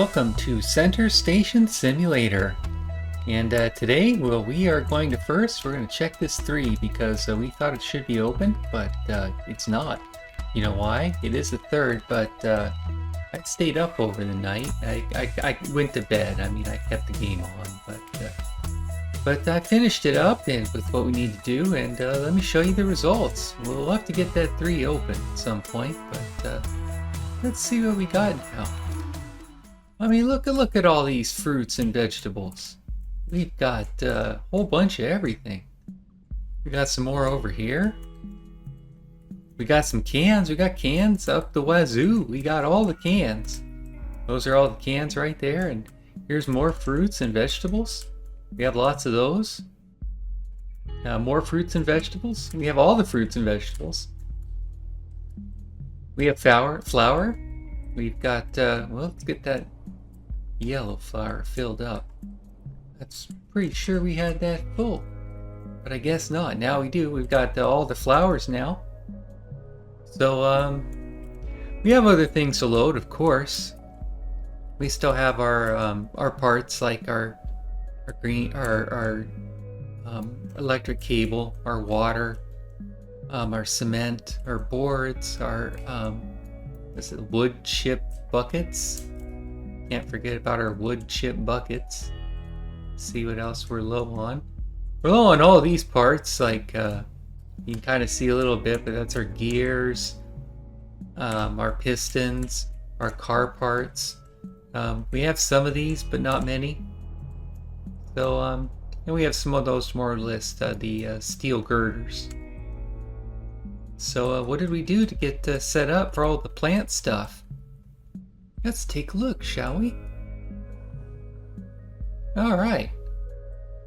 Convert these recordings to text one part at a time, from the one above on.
welcome to Center Station Simulator. And today, we are going to we're going to check this 3 because we thought it should be open, but it's not. You know why? It is the 3rd, but I stayed up over the night. I went to bed. I mean, I kept the game on, but I finished it up and with what we need to do, and let me show you the results. We'll have to get that 3 open at some point, but let's see what we got now. I mean, look at all these fruits and vegetables. We've got a whole bunch of everything. We got some more over here. We got some cans. We got cans up the wazoo. We got all the cans. Those are all the cans right there. And here's more fruits and vegetables. We have lots of those. More fruits and vegetables. We have all the fruits and vegetables. We have flour. We've got, well, let's get that yellow flour filled up. That's pretty sure we had that full, but I guess not. Now we do. We've got all the flours now. So we have other things to load, of course. We still have our parts like our electric cable, our water, our cement, our boards, our wood chip buckets. Can't forget about our wood chip buckets. See what else we're low on. We're low on all these parts, like you can kind of see a little bit, but that's our gears, our pistons, our car parts. We have some of these, but not many. So, and we have some of those more list, the steel girders. So what did we do to get set up for all the plant stuff? Let's take a look, shall we? Alright.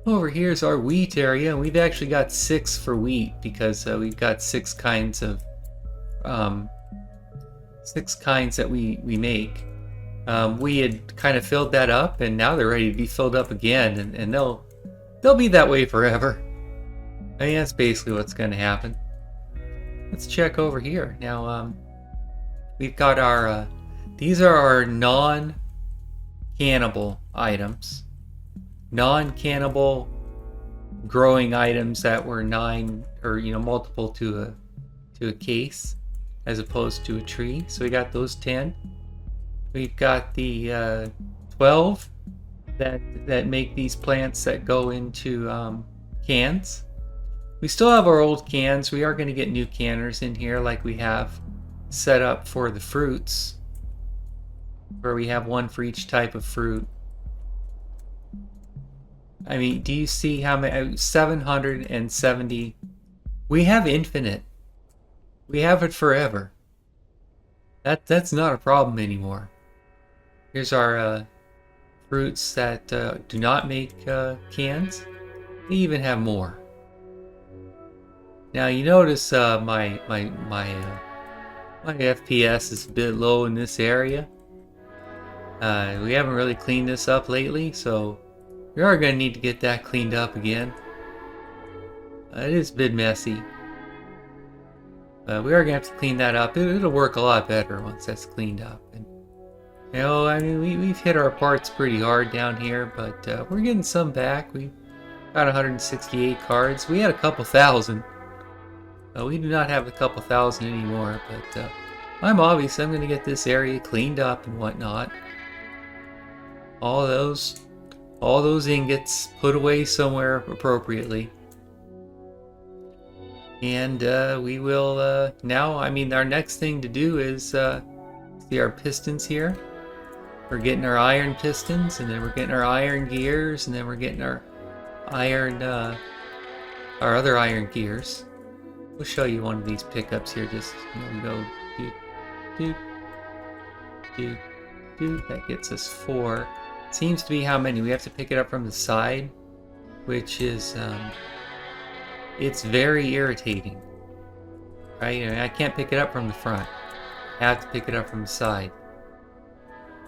Over here's our wheat area, and we've actually got 6 for wheat because we've got 6 kinds of 6 kinds that we make. We had kind of filled that up, and now they're ready to be filled up again, and they'll be that way forever. I mean, that's basically what's going to happen. Let's check over here. Now, we've got our these are our non-cannibal items. Non-cannibal growing items that were 9 or multiple to a case as opposed to a tree. So we got those 10. We've got the 12 that make these plants that go into cans. We still have our old cans. We are going to get new canners in here like we have set up for the fruits, where we have one for each type of fruit. I mean, do you see how many? 770. We have infinite. We have it forever. That's not a problem anymore. Here's our fruits that do not make cans. We even have more. Now you notice my FPS is a bit low in this area. We haven't really cleaned this up lately, so we are going to need to get that cleaned up again. It is a bit messy. We are going to have to clean that up. It'll work a lot better once that's cleaned up. And I mean, we've hit our parts pretty hard down here, but we're getting some back. We got 168 cards. We had a couple thousand. We do not have a couple thousand anymore, but I'm going to get this area cleaned up and whatnot. All those ingots put away somewhere appropriately. And we will now, I mean, our next thing to do is see our pistons here. We're getting our iron pistons, and then we're getting our iron gears, and then we're getting our other iron gears. We'll show you one of these pickups here. Just go do. That gets us 4. Seems to be how many? We have to pick it up from the side, which is it's very irritating, right? I mean, I can't pick it up from the front. I have to pick it up from the side.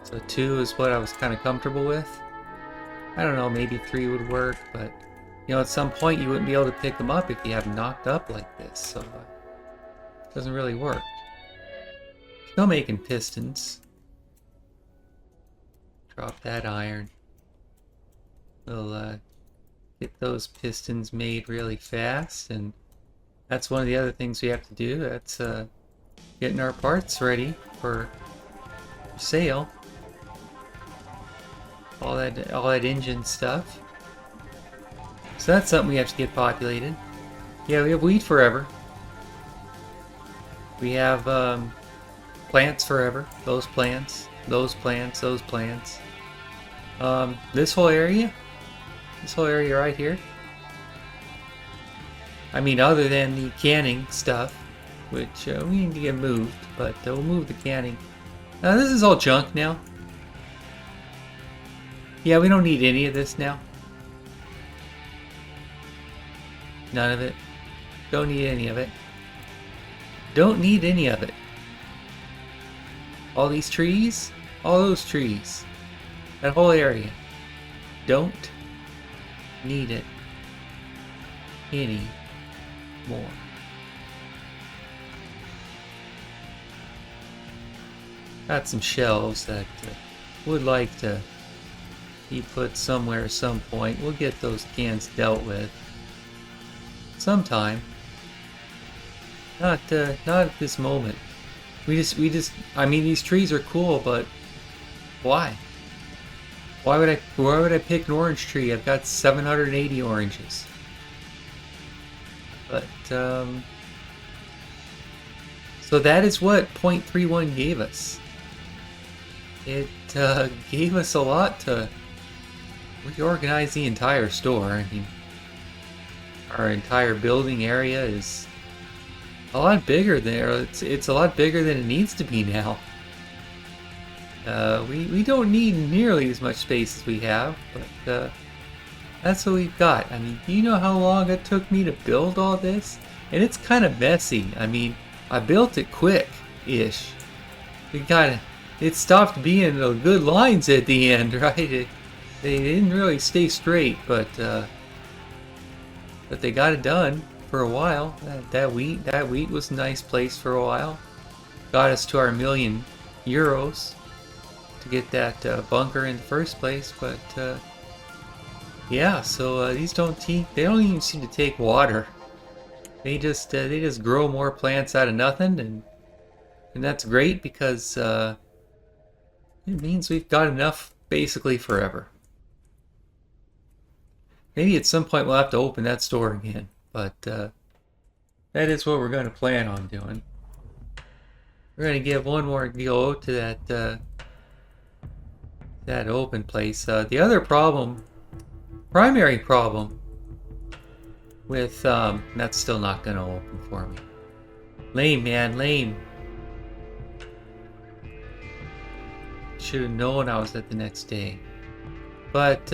So 2 is what I was kind of comfortable with. I don't know, maybe 3 would work, but at some point you wouldn't be able to pick them up if you have them knocked up like this, so it doesn't really work. Still making pistons. Drop that iron. We'll get those pistons made really fast, and that's one of the other things we have to do. That's getting our parts ready for sale. All that engine stuff. So that's something we have to get populated. Yeah, we have wheat forever. We have plants forever. Those plants, those plants, those plants. This whole area right here. I mean, other than the canning stuff, which we need to get moved, but we'll move the canning. This is all junk now. Yeah, we don't need any of this now. None of it. Don't need any of it. Don't need any of it. All these trees, all those trees, that whole area. Don't need it any more. Got some shelves that would like to be put somewhere at some point. We'll get those cans dealt with sometime. Not at this moment. We just I mean, these trees are cool, but why? Why would I pick an orange tree? I've got 780 oranges. But so that is what 0.31 gave us. It gave us a lot to reorganize the entire store. I mean, our entire building area is a lot bigger there. It's a lot bigger than it needs to be now. We don't need nearly as much space as we have, but that's what we've got. I mean, do you know how long it took me to build all this? And it's kind of messy. I mean, I built it quick-ish. It stopped being the good lines at the end, right? They didn't really stay straight, but they got it done for a while. That wheat was a nice place for a while. Got us to our €1,000,000 to get that bunker in the first place, but yeah. So these they don't even seem to take water. They just grow more plants out of nothing, and that's great because it means we've got enough basically forever. Maybe at some point we'll have to open that store again, but that is what we're going to plan on doing. We're going to give one more go to that open place. The other primary problem with that's still not going to open for me. Lame, man, lame. Should have known I was at the next day, but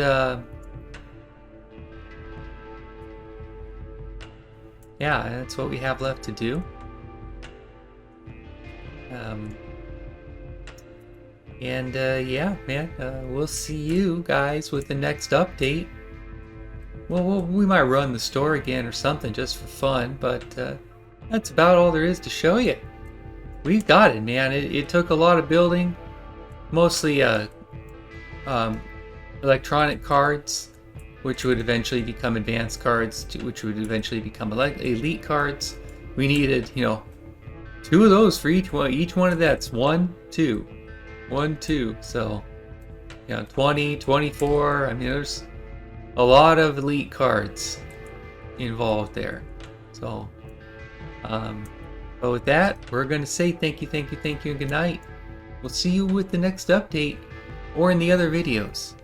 yeah, that's what we have left to do. Yeah, man, we'll see you guys with the next update. Well, we might run the store again or something just for fun, but that's about all there is to show you. We've got it, man. It took a lot of building, mostly electronic cards, which would eventually become advanced cards, which would eventually become elite cards. We needed, 2 of those for each one. Each one of that's 1, 2. 1, 2. So, 20, 24. I mean, there's a lot of elite cards involved there. So, but with that, we're going to say thank you, and good night. We'll see you with the next update or in the other videos.